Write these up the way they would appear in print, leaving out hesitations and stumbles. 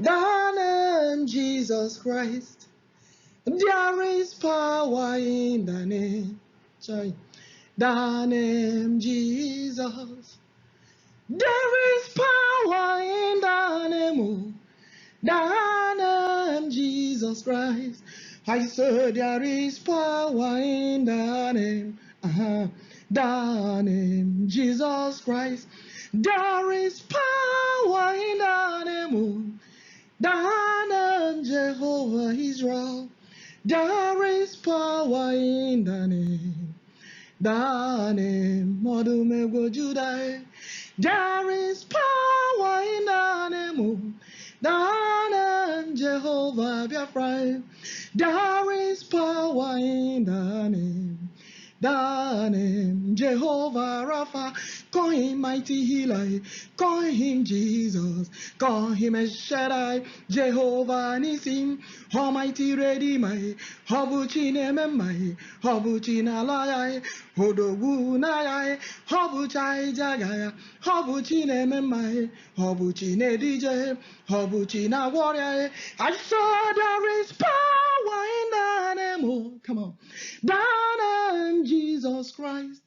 The name Jesus Christ. There is power in the name. Sorry. The name Jesus. There is power in the name. The name Jesus Christ. I said there is power in the name. The name Jesus Christ. There is power in the name. The name Jehovah Israel. There is power in the name. The name ODUMEGWU Judah. There is power in the name. The name Jehovah Biafra. There is power in the name. The name Jehovah Rapha. Call him mighty healer. Call him Jesus. Call him El Shaddai. Jehovah Nissi. Almighty Redeemer. Hobuchi Nememai. Hobuchi Nalayai. Odogwu Nayai. Hobuchai Jagaya. Hobuchi Nememai. Hobuchi Nedije. Hobuchi na warrior. I saw there is power in the name. Oh, come on. The name Jesus Christ.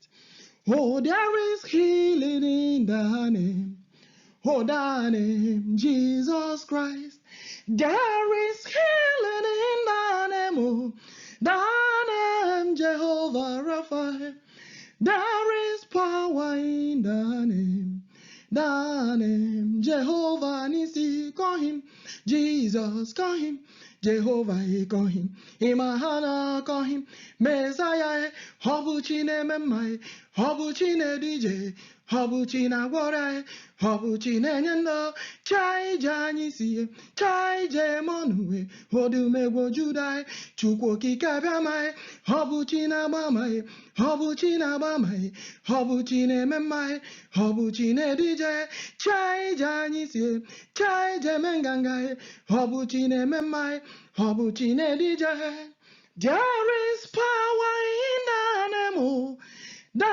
Oh, there is healing in the name. Oh, the name Jesus Christ. There is healing in the name. Oh, the name Jehovah Rapha. There is power in the name. The name Jehovah Nissi. Call him Jesus. Call him Jehovah. Call him Imahana. Call him Messiah. Hobuchi Nememai. Hobuchi Nedije. Hobuchi Nagwara. Hobuchi Nenyendo. Chai Janisi. Chai Jemonue. ODUMEGWU Judah. CHUKWU OKIKE ABIAMA. Hobuchi Nabamai. Hobuchi Nabamai. Hobuchi Nememai. Hobuchi Nedije. Chai Janisi. Chai Jemengangai. Hobuchi Nememai. Hobuchi Nedije. There is power in the name. The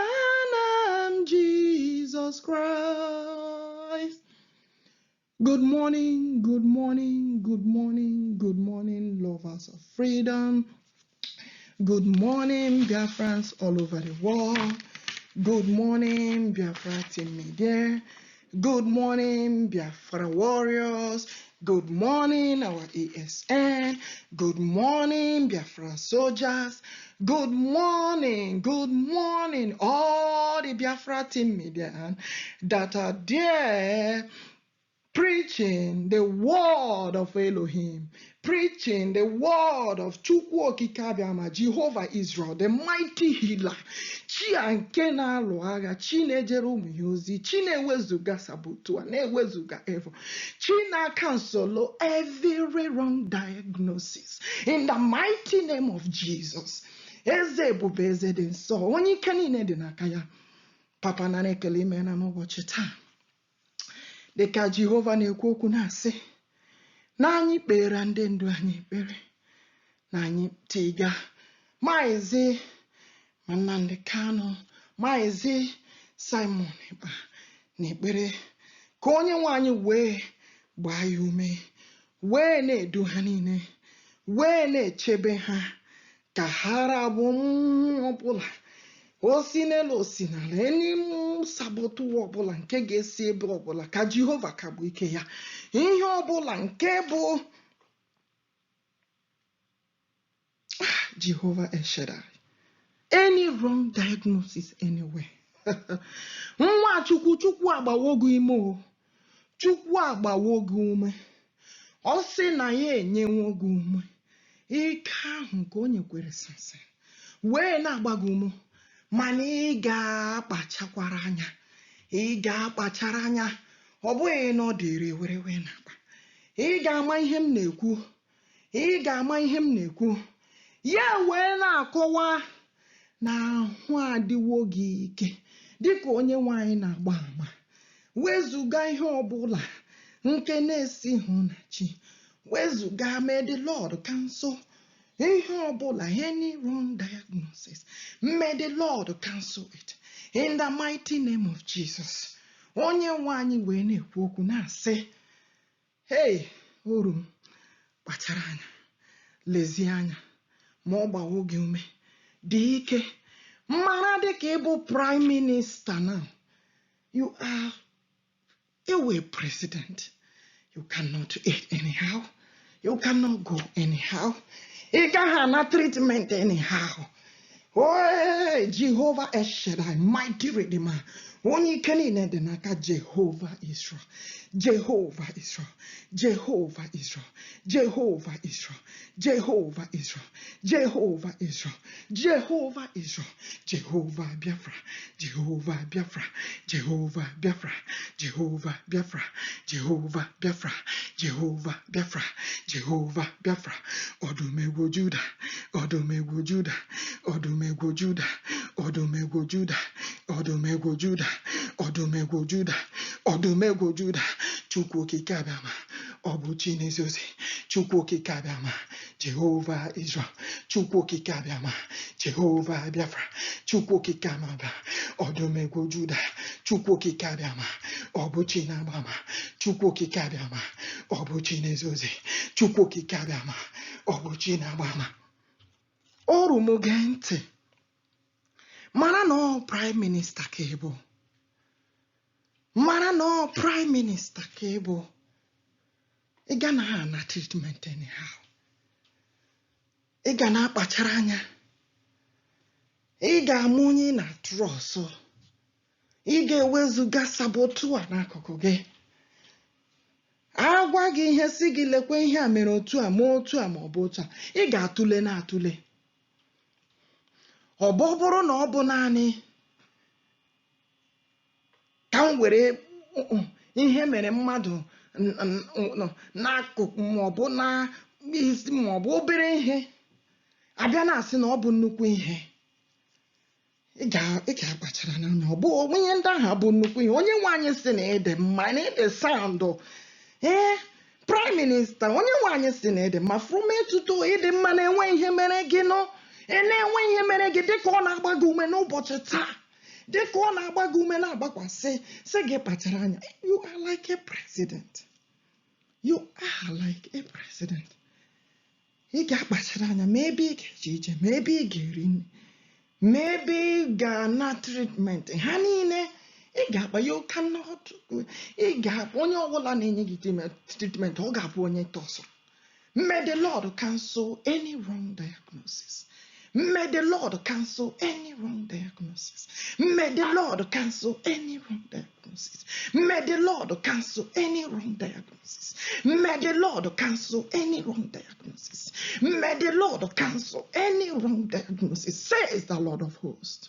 name Jesus Christ. Good morning, good morning, good morning, good morning, lovers of freedom. Good morning, Biafrans all over the world. Good morning, Biafra team media. Good morning, Biafra warriors. Good morning, our ESN. Good morning, Biafra soldiers. Good morning, all the Biafra team media that are there preaching the word of Elohim, preaching the word of CHUKWU OKIKE ABIAMA, Jehovah Israel, the mighty healer. Chi anke na-alụ agha, chi na-ejere ụmụ ya ozi, chi na-ewezuga sabotua, na-ewezuga evo, chi na-cancel every wrong diagnosis. In the mighty name of Jesus. Eze ebube eze dị nsọ, onye ike niile dị n'aka ya. Papa na na-ekele ime na n'ụbọchị taa. Dịka Jehova na-ekwu okwu na-asị na anyị kpere ndị ndu anyị ekpere na anyị tiga Maazị nnamdikanu, Maazị Simonekpa na-ekpere ka onye nwe anyị wee gbaa ya ume, wee na-edu ha niile, wee na-echebe ha ka ha rabụ ọbụla o si n'elu o si n'ala, enyi sabotu ọbụla nke ga-esi ebe ọbụla ka Jehova kagbu ike ya, ihe ọbụla nke bụ Jehovah El Shaddai. Any wrong diagnosis anywhere. Nwa Chukwu agbawo gị ime o. Chukwu agbawo gị ume. Ọ sị na ya enyewo gị ume. Ike ahụ nke o nyekwere sịsị wee na-agba gị ume. Mana ị ga-akpachakwara anya. Ị ga-akpachara anya. Ọ bụghị na ọ dịrị were na-akpa. Ị ga-ama ihe m na-ekwu. Ị ga-ama ihe m na-ekwu. Ya wee na-akọwa na ahụ adịwo gị ike dịka onye nwanyị na-agba ama. Wezuga ihe ọbụla nke na-esi hụ na chi. Wezuga, may the Lord cancel ihe ọbụla, any wrong diagnosis. May the Lord cancel it in the mighty name of Jesus. Onye nwanyị wee na-ekwu okwu na-asị, hey, Uru kpachara anya, lezie anya, ma ọ gbawo gị ume dị ike. Mara dị ka ịbụ prime minister now. You are a president. You cannot eat anyhow. You cannot go anyhow. You can't have treatment anyhow. Oh, Jehovah El Shaddai, mighty Redeemer. Only can in the naka Jehovah Israel. Jehovah Israel. Jehovah Israel. Jehovah Israel. Jehovah Israel. Jehovah Israel. Jehovah Israel. Jehovah Biafra. Jehovah Biafra. Jehovah Biafra. Jehovah Biafra. Jehovah Biafra. Jehovah Biafra. Jehovah Biafra. Odumegwu Judah. Odumegwu Judah. Odumegwu Judah. Odumegwu Judah. Odumegwu Judah. Odumegwu Judah. Odumegwu Judah. Chukwu okike abịama. Ọ bụ Chineke ozi. Chukwu okike abịama. Jehovah Israel. Chukwu okike abịama. Jehovah Biafra. Chukwu okike abịama. Odumegwu Judah. Chukwu okike abịama. Ọ bụ Chineke abịama. Chukwu okike abịama. Ọ bụ Chineke ozi. Chukwu okike abịama. Ọ bụ Chineke abịama. Ọrụ m gee ntị. Mara no prime minister kebo. Mara no prime minister kebo. Ịga na na treatment anyhow. Ịga na akpachara anya. Ịga amunyi na trust. Ịga ewezuga sabotua n'akụkụ gị. Agwa gị ihe si gị lekwe ihe a mere otu a ma otu a ma ọ bụ otu a. Ị ga-atụle na atụle. Ọ bụrụ na ọ bụ naanị ka m were ihe mere mmadụ n'akụkụ ma ọ bụ na isi ma ọ bụ obere ihe abịa na-asị na ọ bụ nnukwu ihe, ị ga-akpachara anya. Ọ bụ onye ndị ahụ bụ nnukwu ihe. Onye nwe anyị si na ede mma na ede sound prime minister, onye nwe anyị si na ede ma from etuto ịdị mma na-enwe ihe mere gị nọ. Na-enwe ihe mere gị dịka ọ na-agba gị ume n'ụbọchị taa, dịka ọ na-agba gị ume na-agbakwasị sị gị kpachara anya. You are like a president. You are like a president. Ị ga-akpachara anya ma ebe ị ga-eje ije, ma ebe ị ga-eri nri, ma ebe ị ga-ana treatment. Ha niile ị ga-akpa. You cannot. Ị ga-akpa onye ọbụla na-enye gị treatment, ọ ga-abụ onye tọsọ. May the Lord cancel any wrong diagnosis. May the Lord cancel any wrong diagnosis. May the Lord cancel any wrong diagnosis. May the Lord cancel any wrong diagnosis. May the Lord cancel any wrong diagnosis. May the Lord cancel any wrong diagnosis, says the Lord of hosts.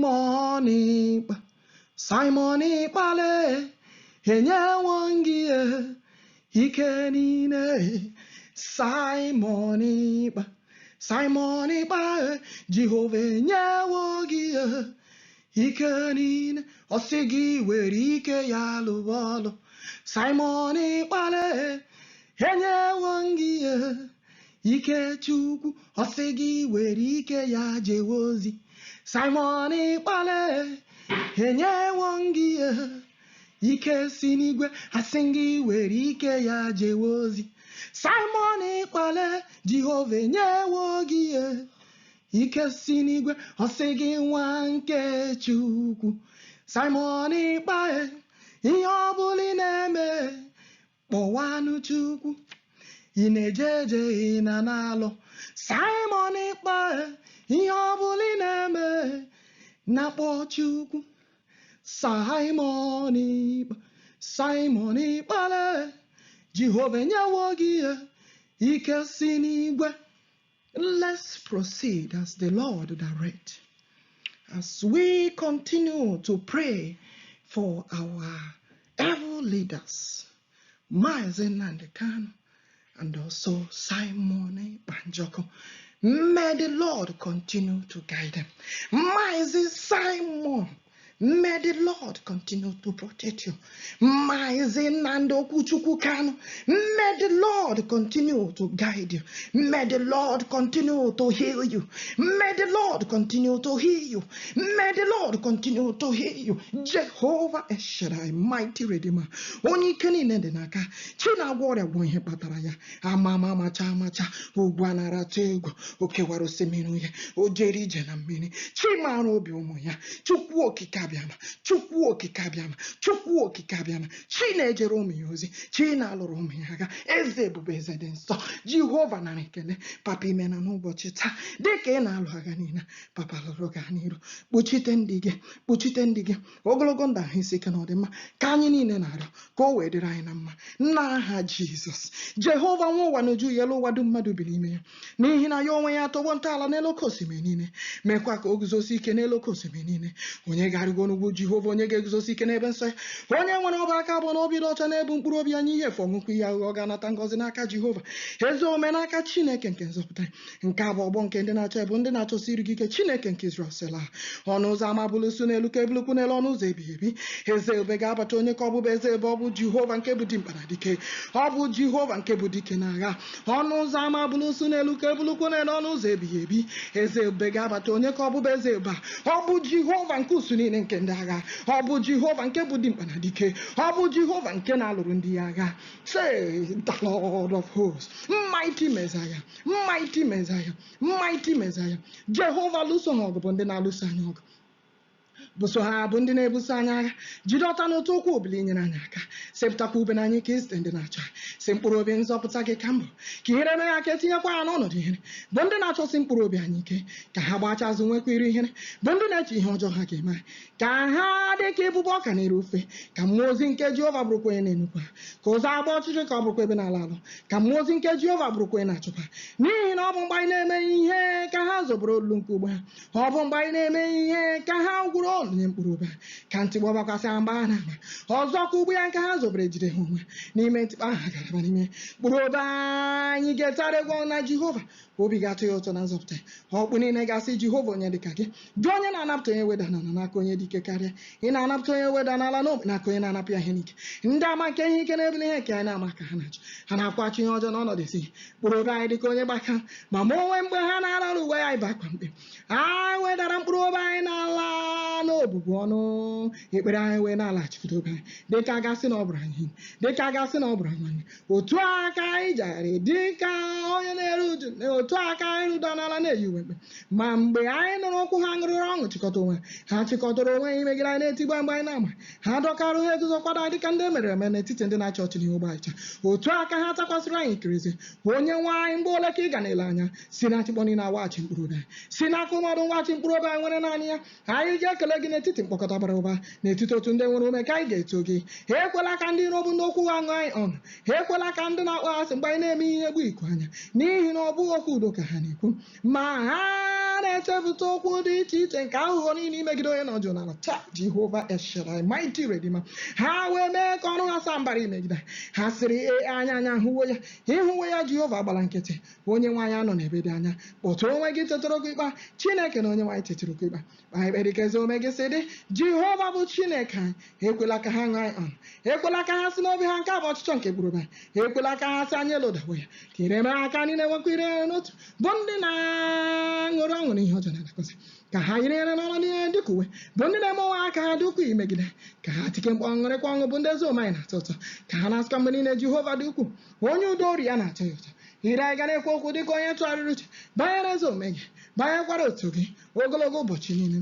Simonekpa, Simonekpa le, enyewo gị ike niile. Simonekpa, Simonekpa, Jehova enyewo gị ike niile. Ọ sị gị were ike ya lụọ ọlụ. Simonekpa le, enyewo gị ike Chukwu. Ọ sị gị were ike ya jewe ozi. Simonekpa le, enyewo gị ike si n'igwe. Asị gị were ike ya jewe ozi. Simonekpa le, Jehova enyewo gị ike si n'igwe. Ọ sị gị nwa nke Chukwu. Simonekpa, ihe ọbụla ị na-eme kpọwanụ Chukwu. Ị na-eje eje ị na n'alụ. Simonekpa, ihe ọbụla ị na-eme na-akpọ Chukwu. Simonekpa, Simonekpa le, Jehova enyewo gị ike si n'igwe. Let's proceed as the Lord directs. As we continue to pray for our evil leaders, Njoku and also Simonekpa Njoku. May the Lord continue to guide them. Simon May the Lord continue to protect you. Njoku CHUKWU kanu. May the Lord continue to guide you. May the Lord continue to heal you. May the Lord continue to heal you. May the Lord continue to heal you. Jehovah El Shaddai, mighty Redeemer. Only kenine denaka. China wore bonye pataraya. Amama macha. Ugwanara tego. Okewaro seminuye. Ojeri jenamini. Chimaro biomoya. CHUKWU OKIKE ABIAMA. CHUKWU OKIKE ABIAMA. CHUKWU OKIKE ABIAMA. Chine jeromi yozi. China loromi yaga. Eze bubeze denso. Jehovah na nekele. Papi mena n'ụbọchị taa. Deke na alụ aga nina. Papa lụrụ ga n'iru. Kpuchite ndị gị. Ogologo ndụ ahụ isi ike na ọdịmma. Ka anyị niile na-arịọ. Ka o wee dịrị anyị na mma. N'aha Jizọs. Jehova nwe ụwa n'uju ya elu ụwa dum mmadụ bi n'ime ya. N'ihi na ya onwe ya atọgbọ ntọala n'elu oke osimiri niile. Mekwa ka o guzosi ike n'elu oke osimiri niile. Onye ga-arịgo n'ugwu Jehova, onye ga-eguzosi ike n'ebe nsọ ya. Onye nwere ọba aka bụ na obi dị ọcha na-ebu mkpụrụ obi anyị ihe efu ọṅụkwu ihe aghụghọ ga-anata ngọzi n'aka Jehova. Ezi omume n'aka Chineke nke nzọpụta. Nke a bụ ọgbọ nke ndị na-achọ bụ ndị na-achọsi iri gị ike. Chineke nke Izrel sịla ọnụ ụzọ ama bụlụsu n'elu ka ebulukwu n'elu ọnụ ụzọ ebighị ebi. Eze ebe ga-abata onye ka ọ bụbụ eze ebe ọ bụ Jehova nke bụ dimkpa na dike. Ọ bụ Jehova nke bụ dike n'agha. Ọnụ ụzọ ama bụlụsu n'elu ka ebulukwu n'elu ọnụ ụzọ ebighị ebi. Eze ebe ga-abata onye ka ọ bụbụ eze ebe a. Ọ bụ Jehova nke usu niile nke ndị agha. Ọ bụ Jehova nke bụ dimkpa na dike. Ọ bụ Jehova nke na-alụrụ ndị ya agha. Say the Lord of hosts, mighty Messiah, mighty Messiah, mighty Messiah. Jehovah lụso ha ọgụ bụ ndị na-alụso anyị ọgụ. Buso ha bụ ndị na-ebuso anyị agha. Jide ọta n'otu okwu obili nyere anyị aka. Sepụtakwa ube n'anyị ka izite ndị na-achọ. Si mkpụrụ obi nzọpụta gị ka mbụ. Ka ihere na ya ka etinyekwa ya n'ọnọdụ ihere. Bụ ndị na-achọsi mkpụrụ obi anyị ike. Ka ha gbacha azụ nwekwa iri ihere. Bụ ndị na-eche ihe ọjọọ ha ga-eme. Ka ha dị ka ịbụbọ ọka na-ere ofe. Ka mmụọ ozi nke Jehova bụrụkwa onye na-enukwa. Ka ụzọ agba ọchịchị ka ọ bụrụkwa ebe na-ala alụ. Ka mmụọ ozi nke Jehova bụrụkwa onye na-achụkwa. N'ihi na ọ bụ mgbe anyị na-eme ihe ka ha zọbụrụ olu nke ugbo ha. Ọ bụ mgbe anyị na-eme ihe ka ha gwụrụ onye mkpụrụ obi ha. Ka ntịgba ọbakwasị mgbe ha na-agba. Ọzọ ka ugbo ya nke ha zọbụrụ ejide ha onwe n'ime ntịkpa ha garaba n'ime mkpụrụ obi anyị ga-etara egwu na Jehova. Obi ga-atụ ya ụtọ na nzọpụta. Ọkpụ niile ga-asị Jehova onye dịka gị. Jụ onye na-anapụta onye weda n'ala n'aka onye dị ike karịa. Ị na-anapụta onye weda n'ala n'obi n'aka onye na-anapụ ya ihe n'ike. Ndị ama nke ihe ike na-ebuli ihe nke anyị na-ama ka ha na-achọ. Ha na-akwachi ihe ọjọọ n'ọnọdụ isi. Mkpụrụ obi anyị dịka onye gbaka. Ma ma onwe mgbe ha na-ararụ uwe anyị bụ akwa mkpe. Anyị wedara mkpụrụ obi anyị n'ala n'obubu ọnụ. Ekpere anyị wee na-alachikwute obi anyị. Dịka a gasị na ọ bụrụ anyị. Dịka a gasị na ọ bụrụ anyị. Otu aka anyị jagharị dịka onye na-eru uju. Otu aka anyị rụda n'ala na-eyi uwe mkpe. Ma mgbe anyị nụrụ okwu ha ṅụrụrụ ọṅụ chịkọta onwe ha chịkọtara onwe ha imegide anyị na-etigba mgbe anyị na-ama. Ha dọkara ha eguzokwada dịka ndị mere eme n'etiti ndị na-achị ọchị n'ihu ụgbọaịcha. Otu aka ha takwasịrị anyị nkirizi. Onye nwe anyị mgbe ole ka ị ga na-ele anya si na achịkpọ niile awaghachi mkpụrụ obi anyị. Si n'aka ụmụdụ nwaghachi mkpụrụ obi anyị nwere naanị ya. Anyị ga-ekele gị n'etiti mkpọkọta bara ụba. N'etiti otu ndị nwere ume ka anyị ga-eto gị. Ha ekwela ka ndị iro bụ ndị okwu aṅụ anyị ọnụ. Ha ekwela ka ndị na-akpọ asị mgbe anyị na-eme ihe egbu iko anya. N'ihi na ọ bụghị okwu udo ka ha na-ekwu. Ma ha na-echepụta okwu dị iche iche nke aghụghọ niile imegide onye nọ jụụ n'ala. Taa Jehovah El Shaddai, mighty Redeemer. Ha wee mee ka ọnụ ha saa mbara imegide. Ha sịrị anya hụwo ya. Ịhụwo ya Jehova gbara nkịtị. Onye nwaanyị anọ n'ebe dị anya. Kpọtụrụ onwe gị tetara okwu ikpa. Chineke na onye nwaanyị tetara okwu ikpa. Anyị kpere ka eze ome gị sị dị. Jehova bụ Chineke anyị. Ekwela ka ha ṅụọ anyị ọnụ. Ekwela ka ha si n'obi ha nke a bụ ọchịchọ nke mkpụrụ obi anyị. Ekwela ka ha si anyị elodawo ya. Ka ireme aka anyị na-enwekwa ire n'otu. Bụ ndị na-aṅụrụ ọṅụ n'ihe ọjọọ na-adakọsị. Ka ha yiri n'ọrụ dị dịka uwe. Bụ ndị na-eme onwe aka ha dị ukwuu imegide. Ka ha tike mkpọ ṅụrịkwa ọṅụ bụ ndị ezi omume anyị na-atọ ụtọ. Ka ha na-asịkwa mgbe niile Jehova dị ukwuu. Onye udo ori ya na-atọ ya ụtọ. Ire anyị ga na-ekwu okwu dịka onye tụgharịrị uche banyere ezi omume gị. Banyekwara otu gị ogologo ụbọchị niile.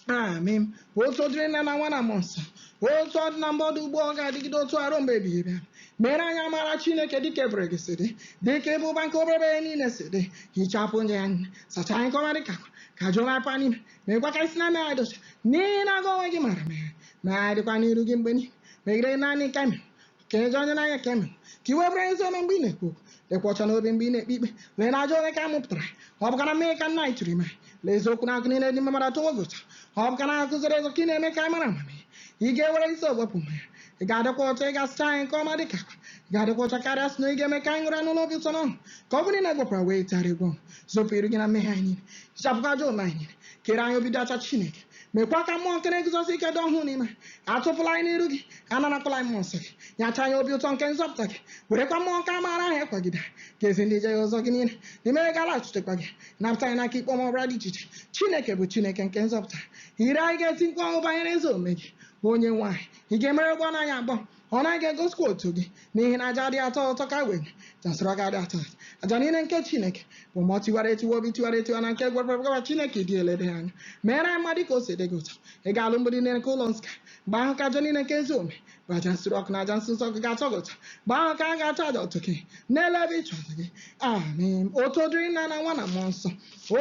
Amen. Otu dịrị nna na nwa na mmụọ nsọ. Otu ọ dị na mgbọdụ ugbo ọ ga-adịgide otu arụ mgbe ebighị ebi. Mere anyị amara Chineke dịka ebere gị si dị. Dịka ebe ụba nke obere ya niile si dị. Hichapụ nje anyị. Sachaa anyị nke ọma dịka akwa. Ka jụọ anyị niile. Megwa ka isi na ame anyị docha. N'ihi na agụ onwe gị mara mere. Ma anyị dịkwa n'iru gị mgbe niile. Megide naanị nke mere. Ka ejọ onye n'anya ka mere. Ka iwe bụrụ ezi ome mgbe ị na-ekwu okwu. Lekwa ọcha n'obi mgbe ị na-ekpe ikpe. Lee na ajọ onye ka a mụpụtara. Ọ bụkara mee ka nna anyị tụrụ ime. Lee eziokwu na akụ niile dị mma mmadụ atụ nwoke ụtọ. Ọ bụkara akụziri ezo ka ị na-eme ka anyị mara amamihe. Ị ga-ewere isi owepụ mmanya. Ị ga-adịkwa ọcha ị ga-asịcha anyị nke ọma dịka akwa. Ị ga-adịkwa ọcha karịa sị na ị ga-eme ka anyị ṅụrụ n'ụlọ obi ụtọ n'ọṅụ. Ka ọ bụrụ na egwepụra wee tara egwu ọṅụ. Zopụ iru gị na mmehie anyị niile. Hichapụkwa ajọ omume anyị niile. Kere anyị obi dị ọcha Chineke. mekwa ka mmụọ nke na-eguzosi ike dị ọhụụ n'ime atụpụla anyị n'iru gị ananakwala anyị mmụọ nsọ gị nyacha anyị obi ụtọ nke nzọpụta gị werekwa mmụọ nke amaara ahụ ekwagide ka ezi ndị je ya ụzọ gị niile n'ime gala chutekwa gị napụta anyị n'aka ikpe ọmụbara dị iche iche Chineke bụ Chineke nke nzọpụta ire anyị ga-eti mkpu ọnwụ banyere eze omume gị onye nwaanyị ị ga-emere ụgbọ n'anya abụọ ọ naghị egosikwa otu gị n'ihi na aja dị atọ ụtọ ka wee jasịrị ga adị atọ aja niile nke Chineke bụ ma ọ tiwara etiwa obi tiwara etiwa na nke gwara Chineke dị elede anya meere anyị mmadụ ka o si dị gị ụtọ ị ga-alụ mgbidi niile nke ụlọ nsọ mgbe ahụ ka aja niile nke ezi omume bụ aja nsure ọkụ na aja nsọ nsọ gị ga-atọ gị ụtọ mgbe ahụ ka a ga-achọ aja ụtọ gị n'ele ebe ịchụ aja gị amen otu ọ dịrị nna na nwa na mmụọ nsọ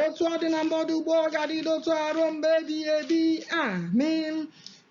otu ọ dị na mba ọdụ ugbo ọ ga-adịdo otu arụ mgbe ebighị ebi amen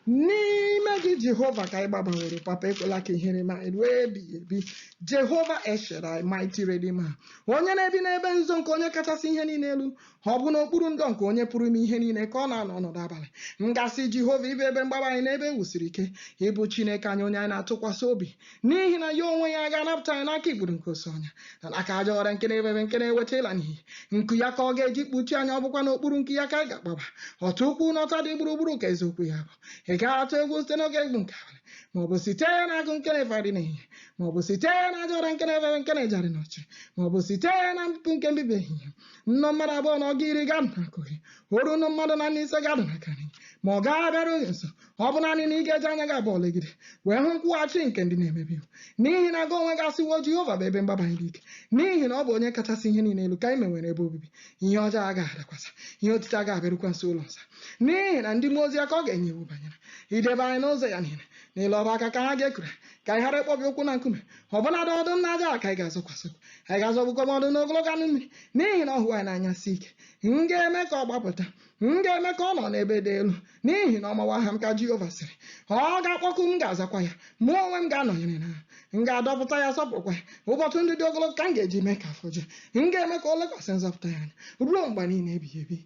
n'ime gị Jehova ka anyị gbabanwere papa ekwela ka ihere ma ruo ebighị ebi Jehovah El Shaddai mighty Redeemer onye na-ebi n'ebe nzuzo nke onye kachasị ihe niile elu ọ bụ n'okpuru ndọ nke onye pụrụ ime ihe niile ka ọ na-anọ ọnọdụ abalị ngasị Jehova ibe ebe mgbaba anyị n'ebe ewusiri ike ịbụ Chineke anyị onye anyị na-atụkwasị obi n'ihi na ya onwe ya ga-anapụta anyị n'aka igburu nke ose ọnya na n'aka aja ọrịa nke na-ebebe nke na-eweta ịla n'iyi nku ya ka ọ ga-eji kpuchi anyị ọ bụkwa n'okpuru nke ya ka anyị ga-akpaba ọtụ ukwu n'ọta dị gburugburu ka eziokwu ya bụ ị gaghị atụ egwu site n'oge egwu nke abalị maọbụ site n'agụ nke na-efadị n'ehihie maọbụ site na aja ọrịa nke na-ebebe nke na-ejarị n'ọchị maọbụ site na mpụ nke mbibi ehihie nnọ mmadụ abụọ na ọga iri gadụ n'akụ gị oru nnọ mmadụ na ndị ise gadụ n'aka gị ma ọ ga-abịara oge nso ọ bụ naanị na ị ga-eji anya gị abụọ legide wee hụ nkwụghachi nke ndị na-emebi iwu n'ihi na gị onwe gị asịwo Jehova bụ ebe mgbaba anyị dị ike n'ihi na ọ bụ onye kachasị ihe niile elu ka anyị menwere ebe obibi ihe ọjọọ agaghị adakwasa ihe otite agaghị abịarukwa nso ụlọ nsọ n'ihi na ndị mmụọ ozi ya ka ọ ga-enye iwu banyere idebe anyị n'ụzọ ya niile n'ile ọba aka ka ha ga-ekure ka anyị ghara ịkpọbi ụkwụ na nkume ọbụnadị ọdụm na aja ka anyị ga-azọkwasị anyị ga-azọgbukwa ọdụ n'ogologo anụ mmiri n'ihi na ọ hụ anyị n'anya si ike m ga-eme ka ọ gbapụta m ga-eme ka ọ nọ n'ebe dị elu n'ihi na ọmawa aha m ka Jehova sịrị ọ ga-akpọku m ga-azakwa ya mụ onwe m ga-anọnyere na m ga-adọpụta ya sọpụrụkwa ya ụbọchị ndị dị ogologo ka m ga-eji mee ka afọ ju m ga-eme ka o lekwasị nzọpụta ya anya ruo mgbe niile ebighị ebi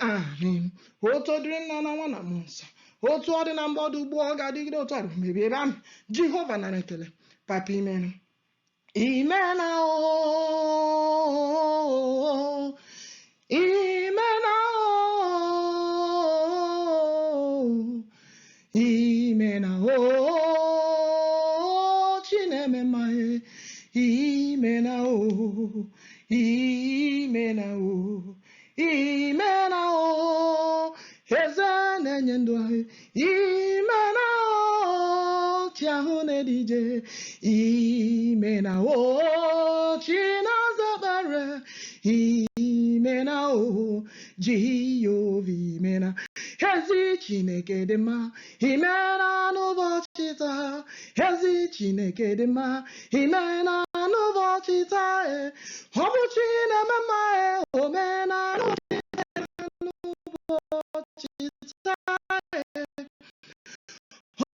amen otu dịrị nna na nwa na mmụọ nsọ otu ọ dị na mba ọdụ ugbo ọ ga-adịgide otu arụ mebi ebe ahụ Jehova nara ekele papa imena imena imena imena Chinemema imena imena imena eze na-enye ndụ anyị imena chiahụ na-edije imena chinazabara imena Jehova imena ezi Chineke dị mma imena n'ụbọchị taa ezi Chineke dị mma imena n'ụbọchị taa ọ bụ chi na-eme mma omena n'ụbọchị taa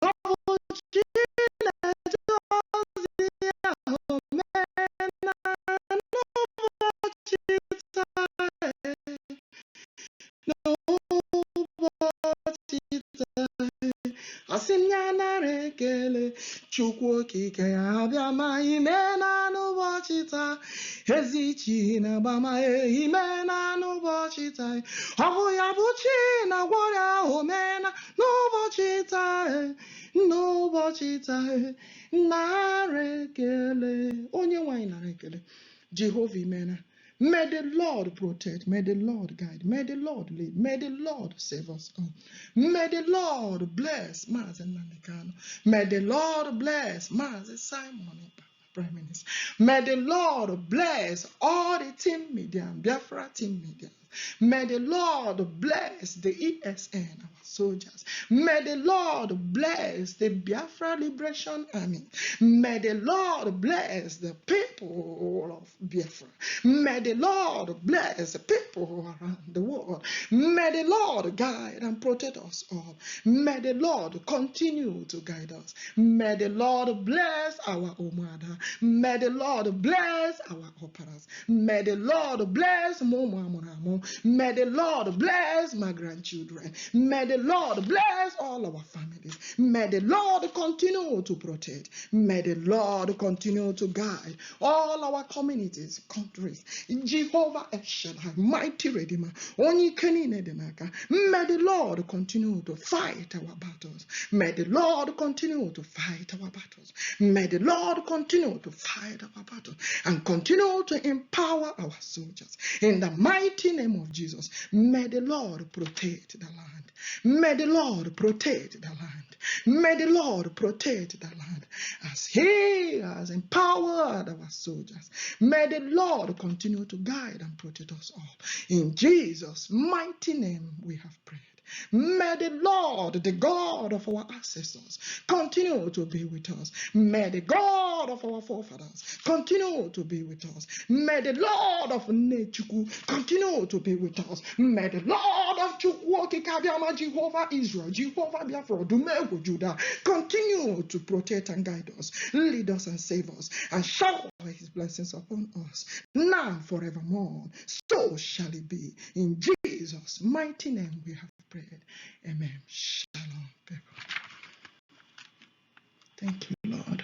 ọ bụ chi na-eje ozi ya omena n'ụbọchị taa asị m ya nara ekele Chukwu okike ya abịama imena n'ụbọchị taa ezi chi na-agbama imena n'ụbọchị taa ọ bụ ya bụ chi na-agwọ ọrịa omena n'ụbọchị taa n'ụbọchị taa nara ekele onye nwanyị nara ekele Jehova imena. May the Lord protect, may the Lord guide, may the Lord lead, may the Lord save us all. May the Lord bless Mazi nnamdikanu. May the Lord bless Mazi Simonekpa, Prime Minister. May the Lord bless all the team media, Biafra team media. May the Lord bless the ESN, our soldiers. May the Lord bless the Biafra Liberation Army. May the Lord bless the people of Biafra. May the Lord bless the people around the world. May the Lord guide and protect us all. May the Lord continue to guide us. May the Lord bless our Omada. May the Lord bless our operas. May the Lord bless Momo. home. May the Lord bless my grandchildren. May the Lord bless all our families. May the Lord continue to protect. May the Lord continue to guide all our communities, countries. Jehovah El Shaddai, mighty Redeemer. May the Lord continue to fight our battles. May the Lord continue to fight our battles. May the Lord continue to fight our battles and continue to empower our soldiers. In the mighty name of Jesus, may the Lord protect the land. May the Lord protect the land. May the Lord protect the land as He has empowered our soldiers. May the Lord continue to guide and protect us all. In Jesus' mighty name we have prayed. May the Lord, the God of our ancestors, continue to be with us. May the God of our forefathers continue to be with us. May the Lord of Njoku continue to be with us. May the Lord of CHUKWU, OKIKE, ABIAMA, Jehovah Israel, Jehovah Biafra, ODUMEGWU, Judah, continue to protect and guide us, lead us and save us, and shower His blessings upon us, now forevermore. So shall it be. In Jesus' mighty name we have prayed. Amen. Shalom, people. Thank you, Lord.